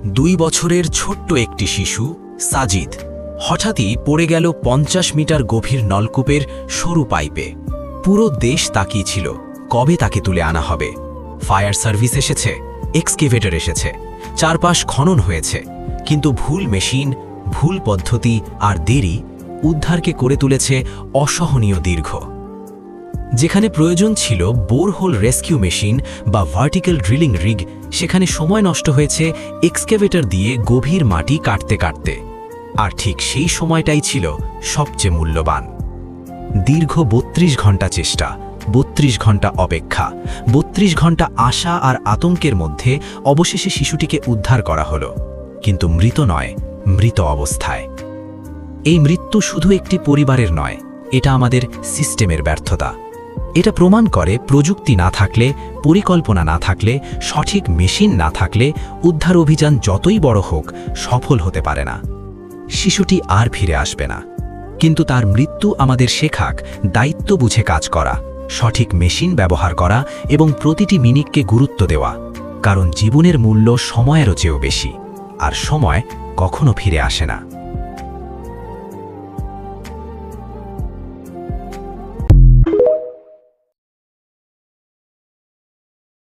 2 বছরের ছোট্ট একটি শিশু সাজিদ হঠাৎই পড়ে গেল 50 মিটার গভীর নলকূপের সরু পাইপে। পুরো দেশ তাকিয়েছিল কবে তাকে তুলে আনা হবে। ফায়ার সার্ভিস এসেছে, এক্সকেভেটর এসেছে, চারপাশ খনন হয়েছে, কিন্তু ভুল মেশিন, ভুল পদ্ধতি আর দেরি উদ্ধারকে করে তুলেছে অসহনীয় দীর্ঘ। যেখানে প্রয়োজন ছিল বোরহোল রেস্কিউ মেশিন বা ভার্টিক্যাল ড্রিলিং রিগ, সেখানে সময় নষ্ট হয়েছে এক্সকেভেটর দিয়ে গভীর মাটি কাটতে কাটতে। আর ঠিক সেই সময়টাই ছিল সবচেয়ে মূল্যবান। দীর্ঘ 32 ঘন্টা চেষ্টা, 32 ঘন্টা অপেক্ষা, 32 ঘন্টা আশা আর আতঙ্কের মধ্যে অবশেষে শিশুটিকে উদ্ধার করা হলো, কিন্তু মৃত নয়, মৃত অবস্থায়। এই মৃত্যু শুধু একটি পরিবারের নয়, এটা আমাদের সিস্টেমের ব্যর্থতা। এটা প্রমাণ করে প্রযুক্তি না থাকলে, পরিকল্পনা না থাকলে, সঠিক মেশিন না থাকলে উদ্ধার অভিযান যতই বড় হোক সফল হতে পারে না। শিশুটি আর ফিরে আসবে না, কিন্তু তার মৃত্যু আমাদের শেখাক দায়িত্ব বুঝে কাজ করা, সঠিক মেশিন ব্যবহার করা এবং প্রতিটি মিনিটকে গুরুত্ব দেওয়া। কারণ জীবনের মূল্য সময়েরও চেয়েও বেশি, আর সময় কখনো ফিরে আসে না।